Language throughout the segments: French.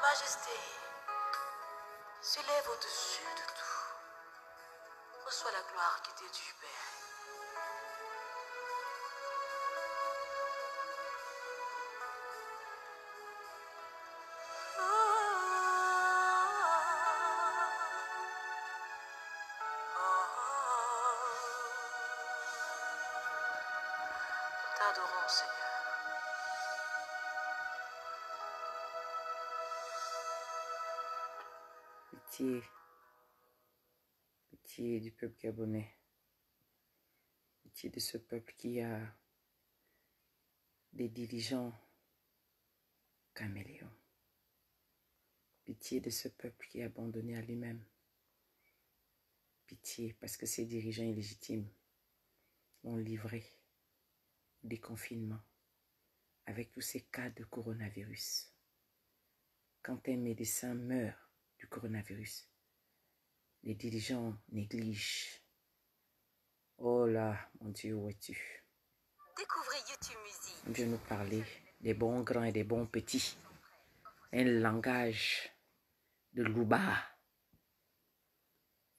majesté s'élève au-dessus de tout. Reçois la gloire qui t'est due, Père. Nous t'adorons, Seigneur. Pitié, pitié du peuple gabonais, pitié de ce peuple qui a des dirigeants caméléons, pitié de ce peuple qui est abandonné à lui-même, pitié parce que ces dirigeants illégitimes l'ont livré au déconfinement avec tous ces cas de coronavirus. Quand un médecin meurt du coronavirus, les dirigeants négligent. Oh là, mon Dieu, où es-tu? Découvrez YouTube Music. Dieu nous parlait des bons grands et des bons petits. Un langage de louba.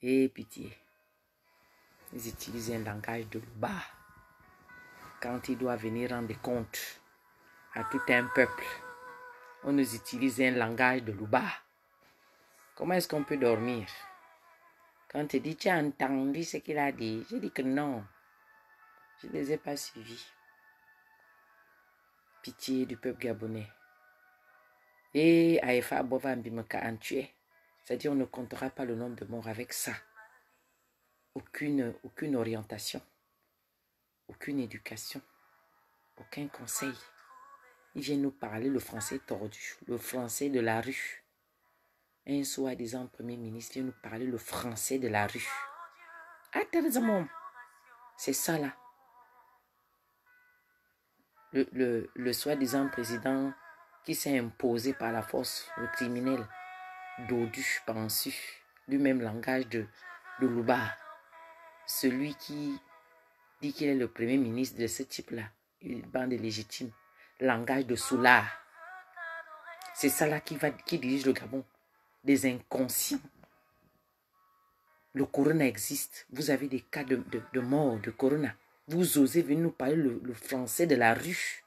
Et pitié, ils utilisent un langage de louba quand il doit venir rendre compte à tout un peuple. On nous utilise un langage de louba. Comment est-ce qu'on peut dormir? Quand tu dis, tu as entendu ce qu'il a dit, je dis que non, je ne les ai pas suivis. Pitié du peuple gabonais. Et Aïfa Bova Mbimaka en tué. C'est-à-dire, on ne comptera pas le nombre de morts avec ça. Aucune orientation, aucune éducation, aucun conseil. Il vient nous parler le français tordu, le français de la rue. Un soi-disant premier ministre vient nous parler le français de la rue. C'est ça là. Le soi-disant président qui s'est imposé par la force, le criminel, dodu, pensu, du même langage de Louba. Celui qui dit qu'il est le premier ministre de ce type-là, une bande légitime, langage de Soula. C'est ça là qui dirige le Gabon. Des inconscients. Le corona existe. Vous avez des cas de mort, de corona. Vous osez venir nous parler le français de la rue.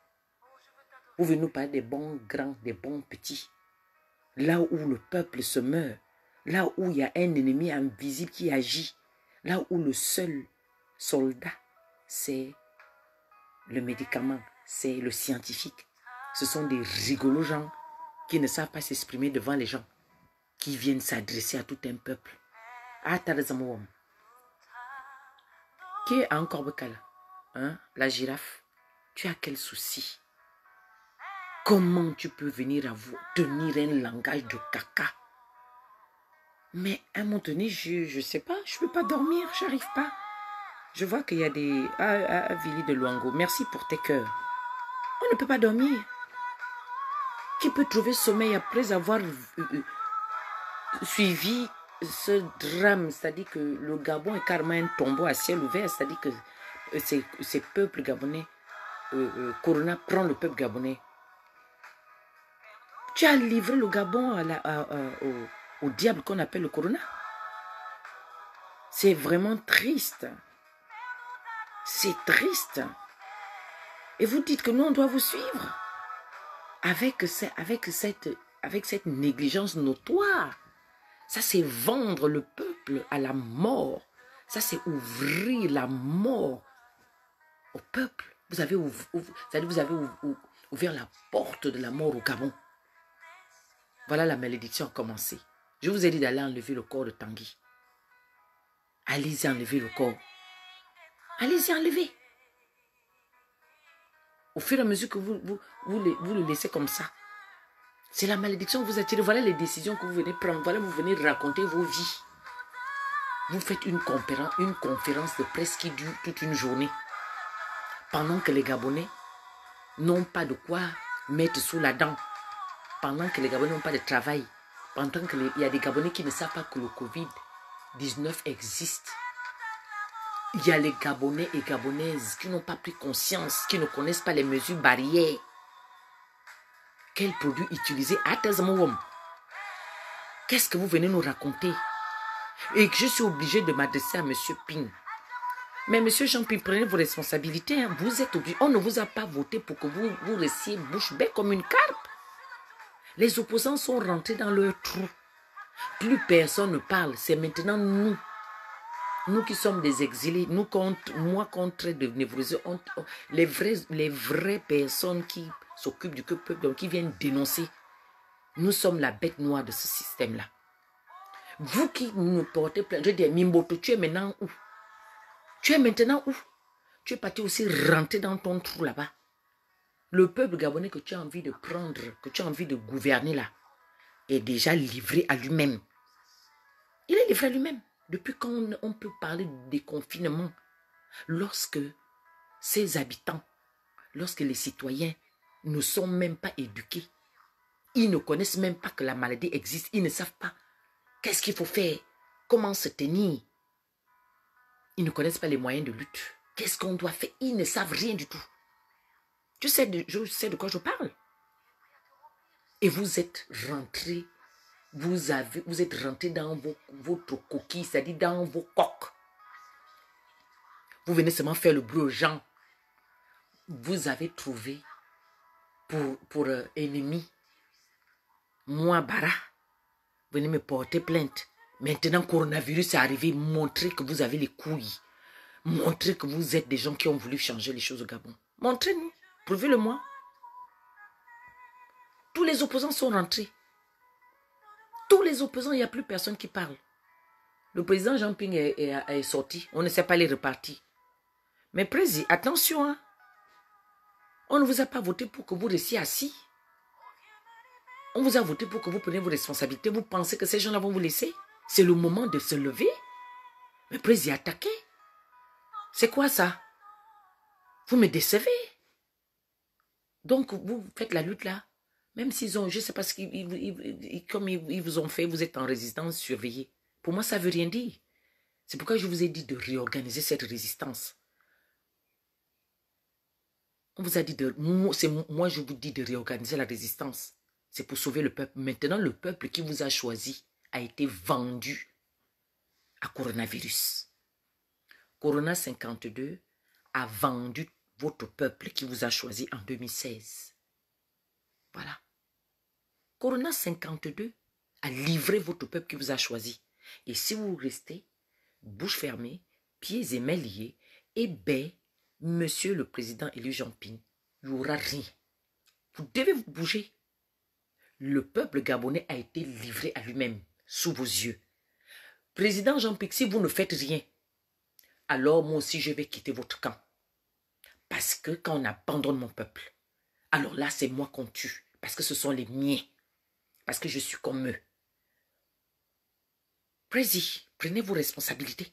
Vous venez nous parler des bons grands, des bons petits. Là où le peuple se meurt. Là où il y a un ennemi invisible qui agit. Là où le seul soldat, c'est le médicament, c'est le scientifique. Ce sont des rigolos gens qui ne savent pas s'exprimer devant les gens, qui viennent s'adresser à tout un peuple. Qui est encore Bekala? Hein? La girafe, tu as quel souci? Comment tu peux venir tenir un langage de caca? Mais à un moment donné, je ne sais pas, je ne peux pas dormir, je n'arrive pas. Je vois qu'il y a des... Vili de Luango, merci pour tes cœurs. On ne peut pas dormir. Qui peut trouver sommeil après avoir suivi ce drame? C'est-à-dire que le Gabon est carrément un tombeau à ciel ouvert. C'est-à-dire que ces peuples gabonais, Corona prend le peuple gabonais. Tu as livré le Gabon au diable qu'on appelle le Corona. C'est vraiment triste. C'est triste. Et vous dites que nous, on doit vous suivre. Avec cette négligence notoire. Ça, c'est vendre le peuple à la mort. Ça, c'est ouvrir la mort au peuple. Vous avez ouvert la porte de la mort au Gabon. Voilà, la malédiction a commencé. Je vous ai dit d'aller enlever le corps de Tanguy. Allez-y enlever le corps. Allez-y enlever. Au fur et à mesure que vous le laissez comme ça, c'est la malédiction que vous attirez. Voilà les décisions que vous venez prendre. Voilà, vous venez raconter vos vies. Vous faites une conférence de presse qui dure toute une journée. Pendant que les Gabonais n'ont pas de quoi mettre sous la dent. Pendant que les Gabonais n'ont pas de travail. Pendant qu'il y a des Gabonais qui ne savent pas que le Covid-19 existe. Il y a les Gabonais et Gabonaises qui n'ont pas pris conscience, qui ne connaissent pas les mesures barrières. Quels produits utiliser? Qu'est-ce que vous venez nous raconter? Et que je suis obligée de m'adresser à M. Ping. Mais M. Jean-Pierre, prenez vos responsabilités. Hein. Vous êtes obligé. On ne vous a pas voté pour que vous restiez bouche bée comme une carpe. Les opposants sont rentrés dans leur trou. Plus personne ne parle. C'est maintenant nous. Nous qui sommes des exilés, nous contre, moi contre de névrosés, les vraies personnes qui s'occupent du peuple, donc qui viennent dénoncer. Nous sommes la bête noire de ce système-là. Vous qui nous portez plainte, je dis, Mimboto, tu es maintenant où? Tu es maintenant où? Tu es parti aussi rentrer dans ton trou là-bas. Le peuple gabonais que tu as envie de prendre, que tu as envie de gouverner là, est déjà livré à lui-même. Il est livré à lui-même. Depuis quand on peut parler de déconfinement? Lorsque ces habitants, lorsque les citoyens ne sont même pas éduqués, ils ne connaissent même pas que la maladie existe, ils ne savent pas qu'est-ce qu'il faut faire, comment se tenir. Ils ne connaissent pas les moyens de lutte. Qu'est-ce qu'on doit faire? Ils ne savent rien du tout. Je sais de quoi je parle. Et vous êtes rentrés, vous êtes rentrés dans votre coquille, c'est-à-dire dans vos coques. Vous venez seulement faire le bleu aux gens. Vous avez trouvé pour ennemi moi, Bara. Venez me porter plainte. Maintenant, coronavirus est arrivé. Montrez que vous avez les couilles. Montrez que vous êtes des gens qui ont voulu changer les choses au Gabon. Montrez-nous. Prouvez-le-moi. Tous les opposants sont rentrés. Tous les opposants, il n'y a plus personne qui parle. Le président Jean Ping est sorti. On ne sait pas les repartir. Mais président, attention. Hein. On ne vous a pas voté pour que vous restiez assis. On vous a voté pour que vous preniez vos responsabilités. Vous pensez que ces gens-là vont vous laisser? C'est le moment de se lever. Mais président, attaquez. C'est quoi ça? Vous me décevez. Donc, vous faites la lutte là. Même s'ils ont, je ne sais pas ce qu'ils, comme ils vous ont fait, vous êtes en résistance surveillée. Pour moi, ça ne veut rien dire. C'est pourquoi je vous ai dit de réorganiser cette résistance. On vous a dit moi je vous dis de réorganiser la résistance. C'est pour sauver le peuple. Maintenant, le peuple qui vous a choisi a été vendu à coronavirus. Corona 52 a vendu votre peuple qui vous a choisi en 2016. Voilà. Corona 52 a livré votre peuple qui vous a choisi. Et si vous restez, bouche fermée, pieds et mains liés, eh bien, monsieur le président élu Jean Ping, il n'y aura rien. Vous devez vous bouger. Le peuple gabonais a été livré à lui-même, sous vos yeux. Président Jean Ping, si vous ne faites rien, alors moi aussi je vais quitter votre camp. Parce que quand on abandonne mon peuple, alors là c'est moi qu'on tue. Parce que ce sont les miens. Parce que je suis comme eux. Président, prenez vos responsabilités.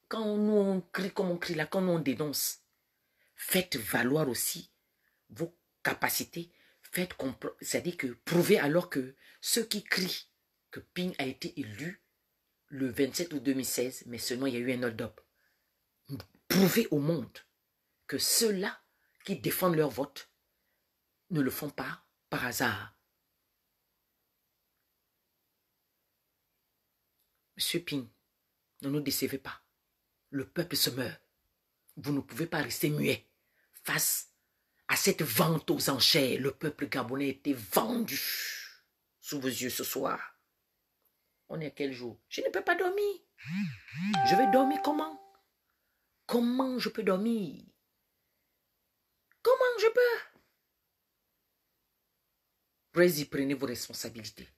Quand nous on crie comme on crie là, quand nous on dénonce, faites valoir aussi vos capacités. Faites comprendre, c'est-à-dire que prouvez alors que ceux qui crient que Ping a été élu le 27 août 2016, mais seulement il y a eu un hold-up. Prouvez au monde que ceux-là qui défendent leur vote ne le font pas par hasard. Monsieur Ping, ne nous décevez pas. Le peuple se meurt. Vous ne pouvez pas rester muet face à cette vente aux enchères. Le peuple gabonais a été vendu sous vos yeux ce soir. On est à quel jour? Je ne peux pas dormir. Je vais dormir comment? Comment je peux dormir? Comment je peux? Président, prenez vos responsabilités.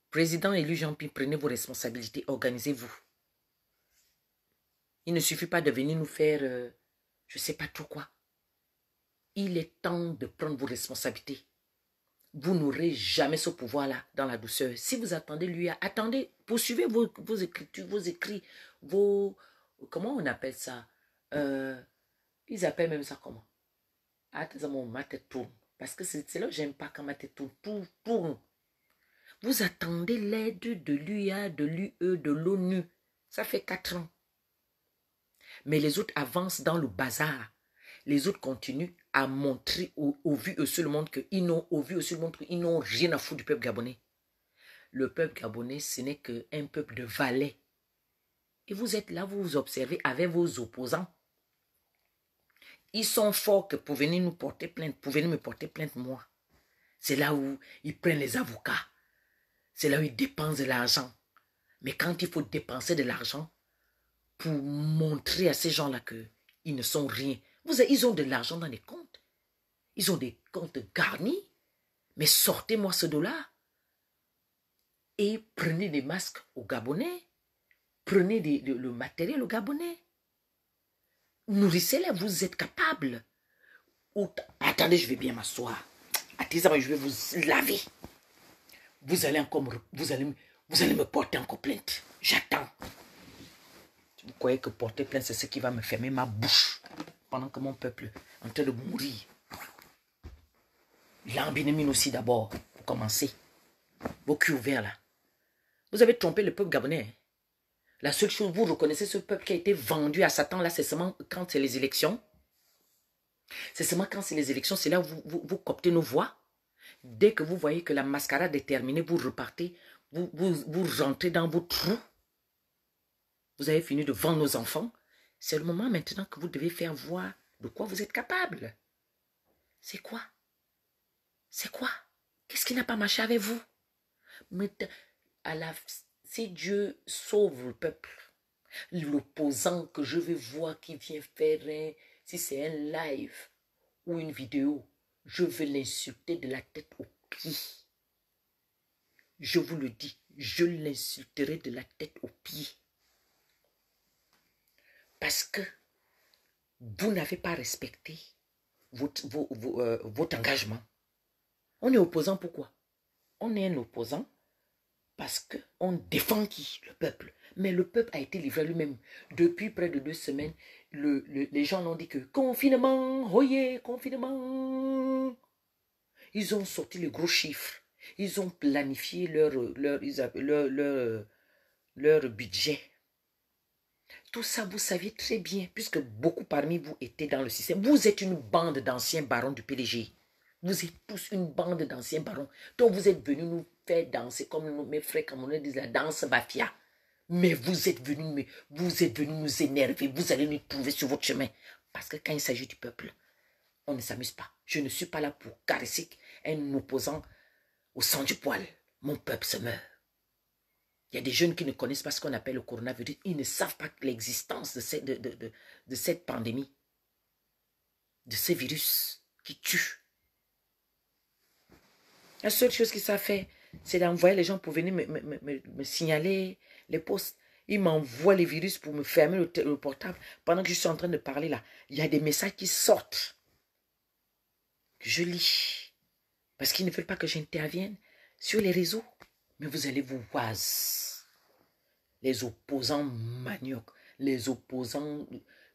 Président élu Jean Ping, prenez vos responsabilités. Organisez-vous. Il ne suffit pas de venir nous faire, je ne sais pas trop quoi. Il est temps de prendre vos responsabilités. Vous n'aurez jamais ce pouvoir-là dans la douceur. Si vous attendez lui, attendez, poursuivez vos écritures, vos écrits, comment on appelle ça? Ils appellent même ça comment? Attends, ma tête tourne. Parce que c'est là que j'aime pas quand ma tête tourne. Vous attendez l'aide de l'UA, de l'UE, de l'ONU. Ça fait 4 ans. Mais les autres avancent dans le bazar. Les autres continuent à montrer au vu au seul monde qu'ils n'ont rien à foutre du peuple gabonais. Le peuple gabonais, ce n'est qu'un peuple de valets. Et vous êtes là, vous observez avec vos opposants. Ils sont forts que pour venir nous porter plainte, pour venir me porter plainte, moi. C'est là où ils prennent les avocats. C'est là où ils dépensent de l'argent. Mais quand il faut dépenser de l'argent pour montrer à ces gens-là qu'ils ne sont rien, ils ont de l'argent dans les comptes. Ils ont des comptes garnis. Mais sortez-moi ce dollar. Et prenez des masques aux Gabonais. Prenez le matériel aux Gabonais. Nourrissez-les, vous êtes capables. Attendez, je vais bien m'asseoir. Attendez, je vais vous laver. Vous allez me porter encore plainte. J'attends. Vous croyez que porter plainte, c'est ce qui va me fermer ma bouche pendant que mon peuple est en train de mourir. L'ambinamine aussi d'abord, pour commencer. Vos culs ouverts là. Vous avez trompé le peuple gabonais. La seule chose, vous reconnaissez ce peuple qui a été vendu à Satan là, c'est seulement quand c'est les élections. C'est seulement quand c'est les élections, c'est là où vous coptez nos voix. Dès que vous voyez que la mascarade est terminée, vous repartez, vous rentrez dans vos trous. Vous avez fini de vendre nos enfants. C'est le moment maintenant que vous devez faire voir de quoi vous êtes capable. C'est quoi? C'est quoi? Qu'est-ce qui n'a pas marché avec vous? Mais si Dieu sauve le peuple, l'opposant que je vais voir qui vient faire, si c'est un live ou une vidéo, je vais l'insulter de la tête aux pieds. Je vous le dis, je l'insulterai de la tête aux pieds. Parce que vous n'avez pas respecté votre engagement. On est opposant pourquoi? On est un opposant parce qu'on défend qui? Le peuple. Mais le peuple a été livré à lui-même. Depuis près de 2 semaines, les gens l'ont dit que confinement, oyez, confinement. Ils ont sorti les gros chiffres. Ils ont planifié leur budget. Tout ça, vous saviez très bien, puisque beaucoup parmi vous étaient dans le système. Vous êtes une bande d'anciens barons du PDG. Vous êtes tous une bande d'anciens barons. Donc vous êtes venus nous faire danser, comme mes frères camerounais disent, la danse mafia. Mais vous êtes venus nous énerver. Vous allez nous trouver sur votre chemin. Parce que quand il s'agit du peuple, on ne s'amuse pas. Je ne suis pas là pour caresser un opposant au sang du poil. Mon peuple se meurt. Il y a des jeunes qui ne connaissent pas ce qu'on appelle le coronavirus. Ils ne savent pas l'existence de cette pandémie. De ces virus qui tuent. La seule chose qu'ils savent faire, c'est d'envoyer les gens pour venir me signaler les postes. Ils m'envoient les virus pour me fermer le portable. Pendant que je suis en train de parler là, il y a des messages qui sortent. Que je lis. Parce qu'ils ne veulent pas que j'intervienne sur les réseaux. Mais vous allez vous voir. Les opposants manioc. Les opposants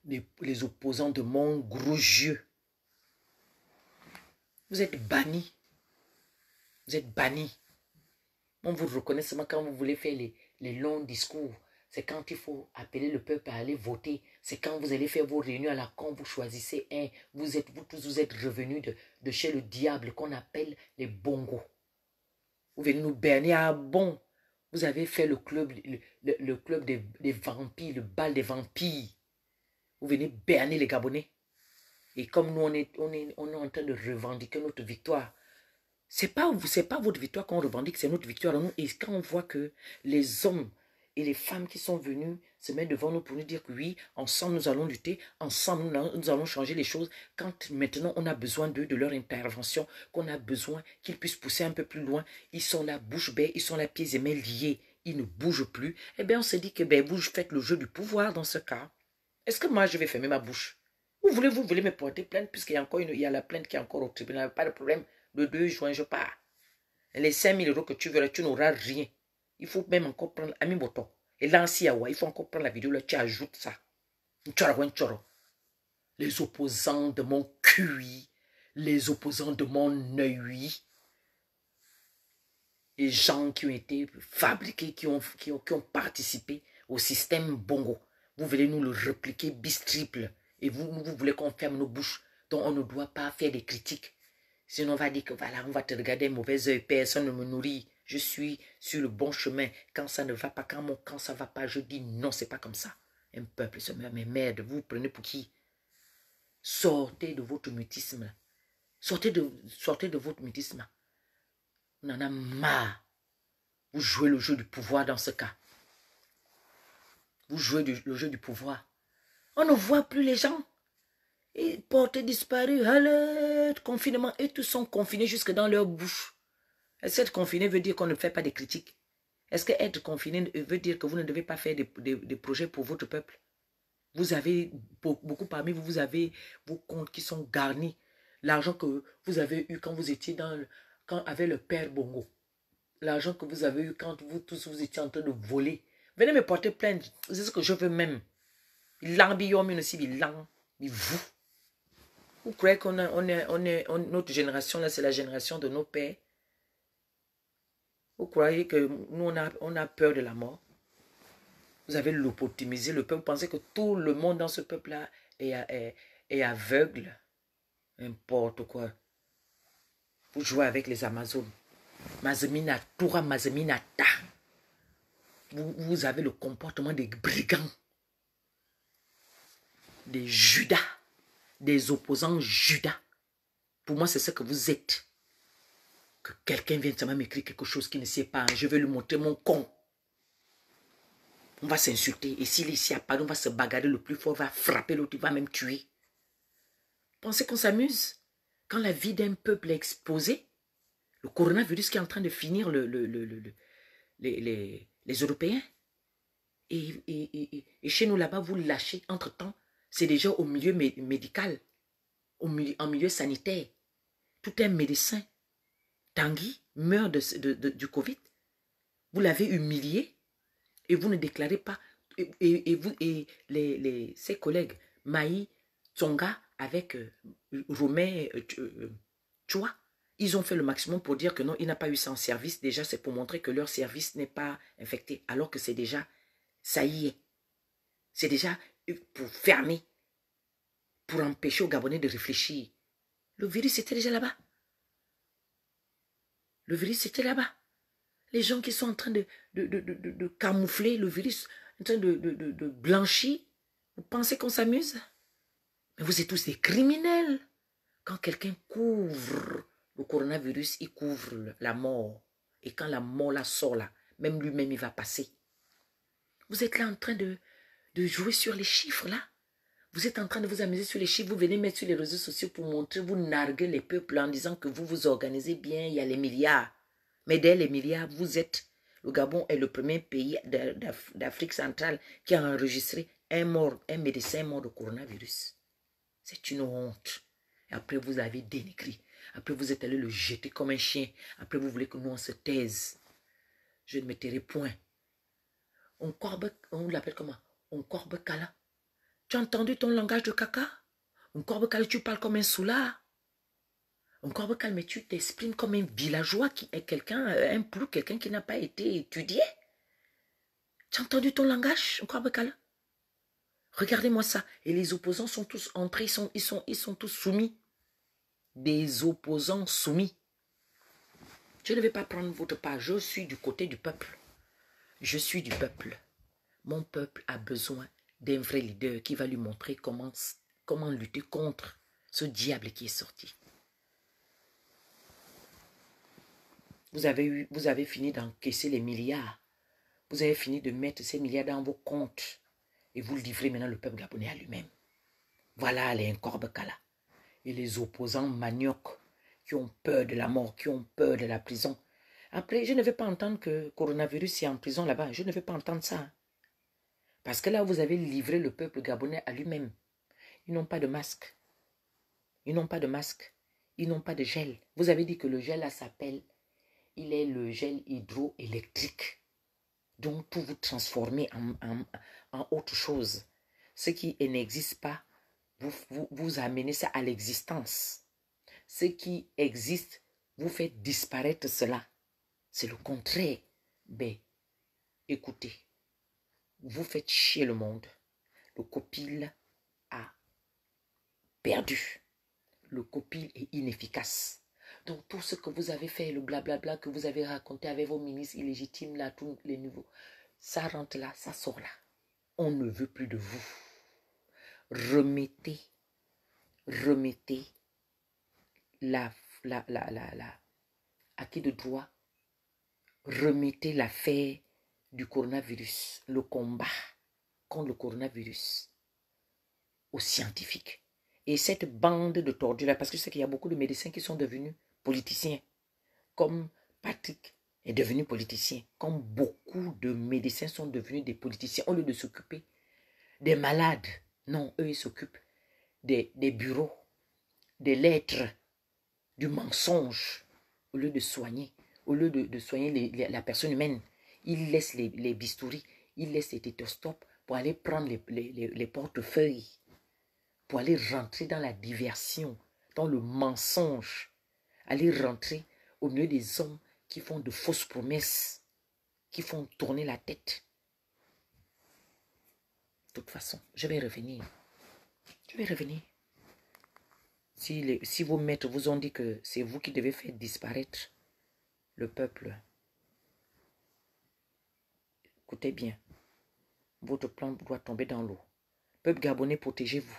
de mon gros jeu. Vous êtes bannis. Vous êtes bannis. On vous reconnaît seulement quand vous voulez faire les longs discours. C'est quand il faut appeler le peuple à aller voter. C'est quand vous allez faire vos réunions à la con, vous choisissez un. Vous tous vous êtes revenus de chez le diable qu'on appelle les bongos. Vous venez nous berner à bon. Vous avez fait le club des vampires, le bal des vampires. Vous venez berner les Gabonais. Et comme nous, on est en train de revendiquer notre victoire. C'est pas votre victoire qu'on revendique, c'est notre victoire. Et quand on voit que les hommes et les femmes qui sont venus se mettre devant nous pour nous dire que oui, ensemble nous allons lutter, ensemble nous allons changer les choses. Quand maintenant on a besoin d'eux, de leur intervention, qu'on a besoin qu'ils puissent pousser un peu plus loin, ils sont là bouche bée, ils sont là pieds et mains liés, ils ne bougent plus. Eh bien on se dit que vous faites le jeu du pouvoir dans ce cas. Est-ce que moi je vais fermer ma bouche? Vous voulez me porter plainte puisqu'il y a encore il y a la plainte qui est encore au tribunal, pas de problème. Le 2 juin, je pars. Les 5 000 € que tu veux, là, tu n'auras rien. Il faut même encore prendre Ami Boto. Et là, il faut encore prendre la vidéo, là, tu ajoutes ça. Les opposants de mon QI, les opposants de mon œil, les gens qui ont été fabriqués, qui ont participé au système Bongo. Vous voulez nous le répliquer bis triple. Et vous voulez qu'on ferme nos bouches dont on ne doit pas faire des critiques. Sinon, on va dire que voilà, on va te regarder un mauvais œil, personne ne me nourrit. Je suis sur le bon chemin. Quand ça ne va pas, quand ça ne va pas, je dis non, c'est pas comme ça. Un peuple se meurt, mais merde, vous vous prenez pour qui? Sortez de votre mutisme. Sortez de votre mutisme. On en a marre. Vous jouez le jeu du pouvoir dans ce cas. Vous jouez le jeu du pouvoir. On ne voit plus les gens. Et portées disparues, alerte, confinement. Et tous sont confinés jusque dans leur bouche. Est-ce qu'être confiné veut dire qu'on ne fait pas de critiques? Est-ce qu'être confiné veut dire que vous ne devez pas faire des projets pour votre peuple? Vous avez, beaucoup parmi vous, vous avez vos comptes qui sont garnis. L'argent que vous avez eu quand vous étiez quand avec le père Bongo. L'argent que vous avez eu quand vous tous vous étiez en train de voler. Venez me porter plainte. C'est ce que je veux même. Vous croyez qu'on notre génération là, c'est la génération de nos pères? Vous croyez que nous, on a peur de la mort? Vous avez lobotomisé le peuple. Vous pensez que tout le monde dans ce peuple-là est aveugle? N'importe quoi. Vous jouez avec les Amazones. Mazemina Toura, Mazemina Ta. Vous avez le comportement des brigands, des Judas, des opposants Judas. Pour moi, c'est ce que vous êtes. Que quelqu'un vienne seulement m'écrire quelque chose qui ne sait pas. Je vais lui montrer mon con. On va s'insulter. Et s'il est ici à Paris, on va se bagarrer le plus fort, on va frapper l'autre, il va même tuer. Pensez qu'on s'amuse? Quand la vie d'un peuple est exposée, le coronavirus qui est en train de finir les Européens, et chez nous là-bas, vous lâchez entre-temps. C'est déjà au milieu médical, en milieu sanitaire. Tout un médecin, Tanguy, meurt du Covid. Vous l'avez humilié et vous ne déclarez pas. Et ses collègues, Maï, Tsonga, avec Romain Chua, ils ont fait le maximum pour dire que non, il n'a pas eu ça en service. Déjà, c'est pour montrer que leur service n'est pas infecté, alors que c'est déjà, ça y est. C'est déjà pour fermer, pour empêcher aux Gabonais de réfléchir. Le virus était déjà là-bas. Le virus était là-bas. Les gens qui sont en train de camoufler le virus, en train de blanchir, vous pensez qu'on s'amuse? Mais vous êtes tous des criminels. Quand quelqu'un couvre le coronavirus, il couvre la mort. Et quand la mort la sort là, même lui-même, il va passer. Vous êtes là en train de jouer sur les chiffres là. Vous êtes en train de vous amuser sur les chiffres. Vous venez mettre sur les réseaux sociaux pour montrer, vous narguez les peuples en disant que vous vous organisez bien, il y a les milliards. Mais dès les milliards, vous êtes... Le Gabon est le premier pays d'Afrique centrale qui a enregistré un médecin mort de coronavirus. C'est une honte. Et après, vous avez dénigré. Après, vous êtes allé le jeter comme un chien. Après, vous voulez que nous, on se taise. Je ne me tairai point. On l'appelle comment? On corbe Kala. Tu as entendu ton langage de caca? On corbe Kala, tu parles comme un soulard. On corbe Kala, mais tu t'exprimes comme un villageois qui est quelqu'un, un plou, quelqu'un qui n'a pas été étudié. Tu as entendu ton langage, on corbe Kala? Regardez-moi ça. Et les opposants sont tous entrés, ils sont tous soumis. Des opposants soumis. Je ne vais pas prendre votre part. Je suis du côté du peuple. Je suis du peuple. Mon peuple a besoin d'un vrai leader qui va lui montrer comment lutter contre ce diable qui est sorti. Vous avez fini d'encaisser les milliards. Vous avez fini de mettre ces milliards dans vos comptes. Et vous livrez maintenant le peuple gabonais à lui-même. Voilà les Nkorbekala. Et les opposants maniocs qui ont peur de la mort, qui ont peur de la prison. Après, je ne vais pas entendre que coronavirus est en prison là-bas. Je ne vais pas entendre ça. Parce que là, vous avez livré le peuple gabonais à lui-même. Ils n'ont pas de masque. Ils n'ont pas de masque. Ils n'ont pas de gel. Vous avez dit que le gel là s'appelle, il est le gel hydroélectrique. Donc, pour vous transformer en autre chose. Ce qui n'existe pas, vous amenez ça à l'existence. Ce qui existe, vous faites disparaître cela. C'est le contraire. Mais, écoutez, vous faites chier le monde. Le copil a perdu. le copil est inefficace. Donc tout ce que vous avez fait, le blablabla que vous avez raconté avec vos ministres illégitimes, là, tous les niveaux, ça rentre là, ça sort là. On ne veut plus de vous. Remettez acquis de droit, remettez l'affaire du coronavirus, le combat contre le coronavirus aux scientifiques. Et cette bande de tordus là, parce que je sais qu'il y a beaucoup de médecins qui sont devenus politiciens, comme Patrick est devenu politicien, comme beaucoup de médecins sont devenus des politiciens, au lieu de s'occuper des malades. Non, eux, ils s'occupent des bureaux, des lettres, du mensonge, au lieu de soigner, au lieu de soigner la personne humaine. Ils laissent les bistouris, ils laissent les stéthoscopes pour aller prendre les portefeuilles, pour aller rentrer dans la diversion, dans le mensonge, aller rentrer au milieu des hommes qui font de fausses promesses, qui font tourner la tête. De toute façon, je vais revenir. Je vais revenir. Si vos maîtres vous ont dit que c'est vous qui devez faire disparaître le peuple, écoutez bien, votre plan doit tomber dans l'eau. Peuple gabonais, protégez-vous.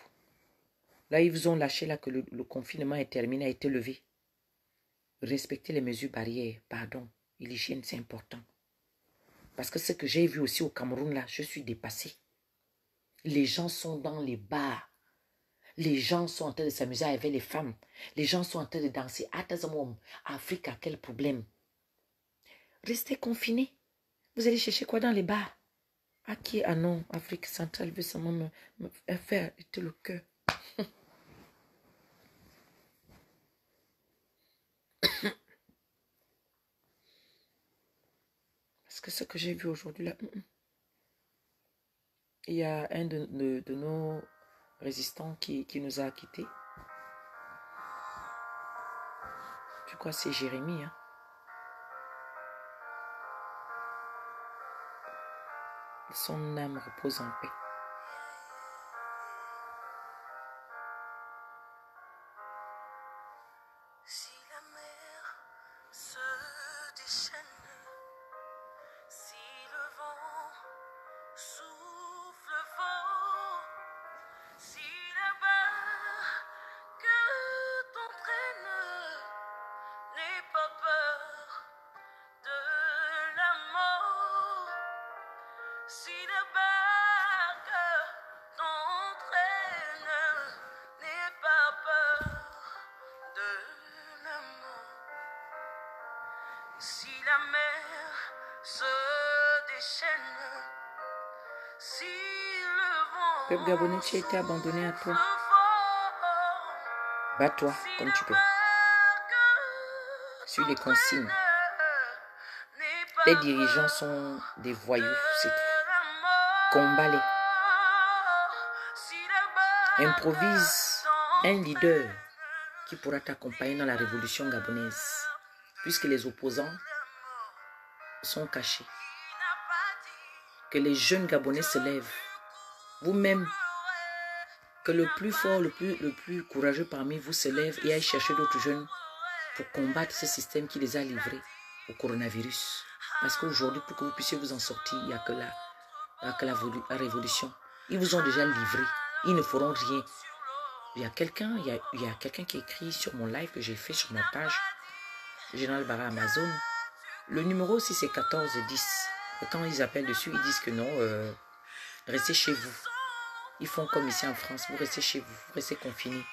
Là, ils vous ont lâché là que le confinement est terminé, a été levé. Respectez les mesures barrières, pardon. Et l'hygiène, c'est important. Parce que ce que j'ai vu aussi au Cameroun, là, je suis dépassée. Les gens sont dans les bars. Les gens sont en train de s'amuser avec les femmes. Les gens sont en train de danser. Afrique a quel problème? Restez confinés. Vous allez chercher quoi dans les bars? Ah non, Afrique centrale veut seulement me faire le cœur. Parce que ce que j'ai vu aujourd'hui là, il y a un de nos résistants qui nous a quittés. Je crois que c'est Jérémy. Hein? Son âme repose en paix. Si la mer se déchaîne, si le vent souffle fort, si la barque t'entraîne, n'aie pas peur de la mort. Si la barque t'entraîne, n'aie pas peur de la mort. Si la mer se déchaîne, si le Peuple vent gabonais, tu as été abandonné à toi. souffle fort, Bats-toi si comme la tu peux. barque Suis les consignes. t'entraîne, n'aie pas Les dirigeants peur sont des voyous, c'est tout. de la mort. Combat-les. Si la barque Improvise un leader qui pourra t'accompagner dans la révolution gabonaise. Puisque les opposants sont cachés. Que les jeunes Gabonais se lèvent. Vous-même, que le plus fort, le plus courageux parmi vous se lève et aille chercher d'autres jeunes pour combattre ce système qui les a livrés au coronavirus. Parce qu'aujourd'hui, pour que vous puissiez vous en sortir, il n'y a que la révolution. Ils vous ont déjà livré. Ils ne feront rien. Il y a quelqu'un qui écrit sur mon live que j'ai fait sur ma page, Général Barra Amazon. Le numéro aussi, c'est 1410. Et quand ils appellent dessus, ils disent que non, restez chez vous. Ils font comme ici en France, vous restez chez vous, vous restez confinés.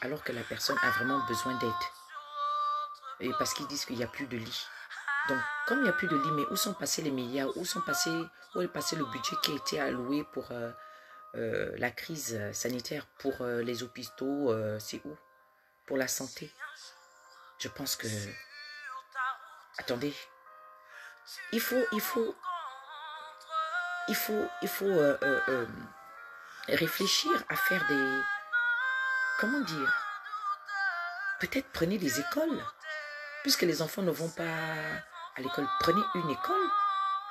Alors que la personne a vraiment besoin d'aide. Et parce qu'ils disent qu'il n'y a plus de lits. Donc, comme il n'y a plus de lits, mais où sont passés les milliards? Où est passé le budget qui a été alloué pour la crise sanitaire, pour les hôpitaux, c'est où? Pour la santé. Je pense que... Attendez. Il faut réfléchir à faire des... Comment dire? Peut-être prenez des écoles. Puisque les enfants ne vont pas à l'école, prenez une école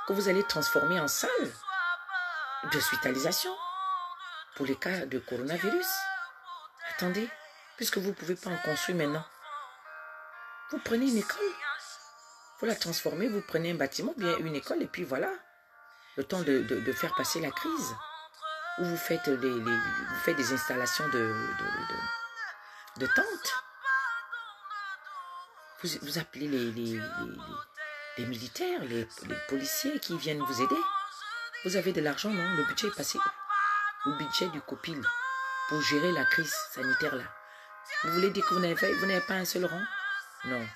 que vous allez transformer en salle d'hospitalisation pour les cas de coronavirus. Attendez, Puisque vous ne pouvez pas en construire maintenant. Vous prenez une école. Vous la transformez, vous prenez un bâtiment, bien une école, et puis voilà. Le temps de faire passer la crise. Où vous faites, vous faites des installations de tentes. Vous appelez les militaires, les policiers qui viennent vous aider. Vous avez de l'argent, non? Le budget est passé au budget du COPIL pour gérer la crise sanitaire là. Vous voulez dire que vous n'avez pas un seul rang? Non.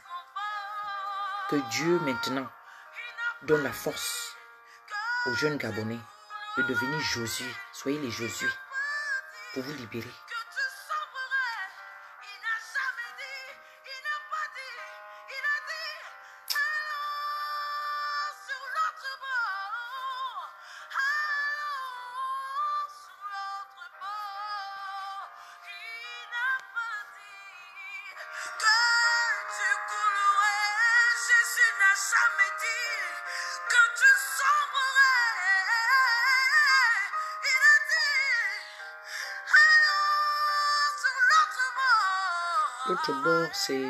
Que Dieu maintenant donne la force aux jeunes Gabonais de devenir Josué. Soyez les Josué pour vous libérer. L'autre bord, c'est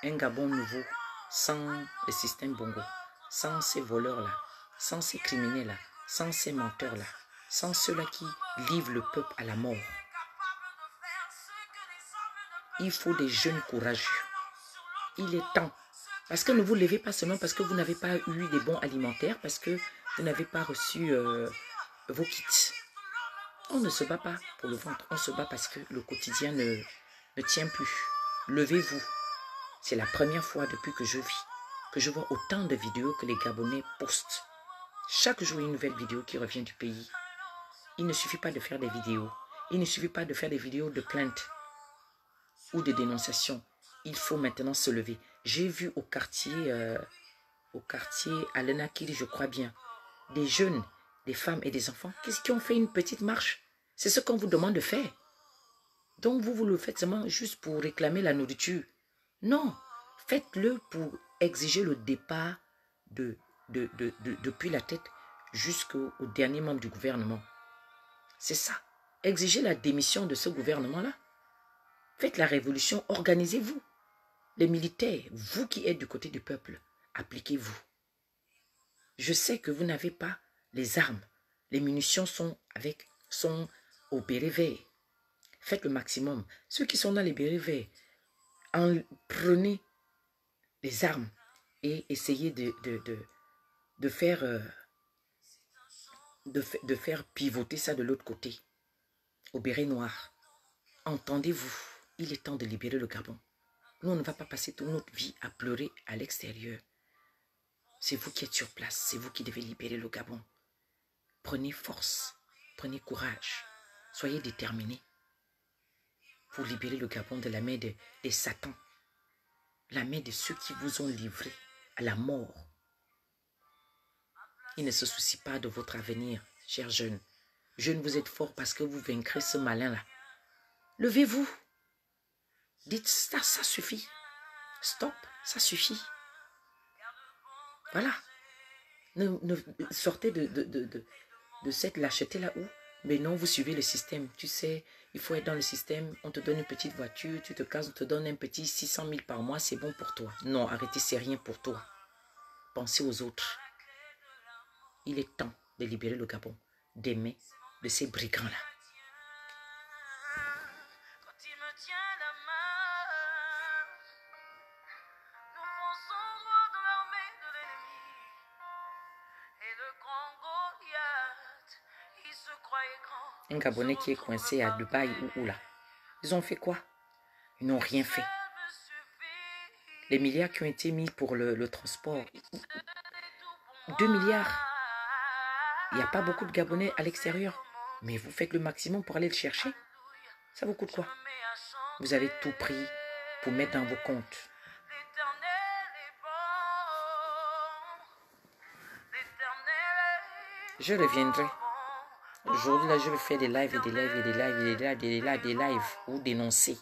un Gabon nouveau, sans le système Bongo, sans ces voleurs-là, sans ces criminels-là, sans ces menteurs-là, sans ceux-là qui livrent le peuple à la mort. Il faut des jeunes courageux. Il est temps. Parce que ne vous levez pas seulement parce que vous n'avez pas eu des bons alimentaires, parce que vous n'avez pas reçu vos kits. On ne se bat pas pour le ventre, on se bat parce que le quotidien ne tient plus. Levez-vous. C'est la première fois depuis que je vis que je vois autant de vidéos que les Gabonais postent. Chaque jour, une nouvelle vidéo qui revient du pays. Il ne suffit pas de faire des vidéos. Il ne suffit pas de faire des vidéos de plainte ou de dénonciation. Il faut maintenant se lever. J'ai vu au quartier Alenakiri, je crois bien, des jeunes, des femmes et des enfants qui ont fait une petite marche. C'est ce qu'on vous demande de faire. Donc vous le faites seulement juste pour réclamer la nourriture. Non, faites-le pour exiger le départ depuis la tête jusqu'au dernier membre du gouvernement. C'est ça. Exigez la démission de ce gouvernement-là. Faites la révolution, organisez-vous. Les militaires, vous qui êtes du côté du peuple, appliquez-vous. Je sais que vous n'avez pas les armes. Les munitions sont au béret vert. Faites le maximum. Ceux qui sont dans les bérets verts, prenez les armes et essayez de faire pivoter ça de l'autre côté, au béret noir. Entendez-vous, il est temps de libérer le Gabon. Nous, on ne va pas passer toute notre vie à pleurer à l'extérieur. C'est vous qui êtes sur place, c'est vous qui devez libérer le Gabon. Prenez force, prenez courage, soyez déterminés pour libérer le Gabon de la main des satans, la main de ceux qui vous ont livré à la mort. Ils ne se soucient pas de votre avenir, chers jeunes. Jeunes, vous êtes forts parce que vous vaincrez ce malin-là. Levez-vous. Dites ça, ça suffit. Stop, ça suffit. Voilà. Sortez de cette lâcheté-là où, mais non, vous suivez le système. Tu sais, il faut être dans le système. On te donne une petite voiture, tu te cases, on te donne un petit 600 000 par mois, c'est bon pour toi. Non, arrêtez, c'est rien pour toi. Pensez aux autres. Il est temps de libérer le Gabon des mains de ces brigands-là. Un Gabonais qui est coincé à Dubaï ou où là. Ils ont fait quoi? Ils n'ont rien fait. Les milliards qui ont été mis pour le transport. 2 milliards. Il n'y a pas beaucoup de Gabonais à l'extérieur. Mais vous faites le maximum pour aller le chercher. Ça vous coûte quoi? Vous avez tout pris pour mettre dans vos comptes. Je reviendrai. Aujourd'hui, là, je vais faire des lives et des lives et des lives et des lives et des lives, et des lives pour dénoncer.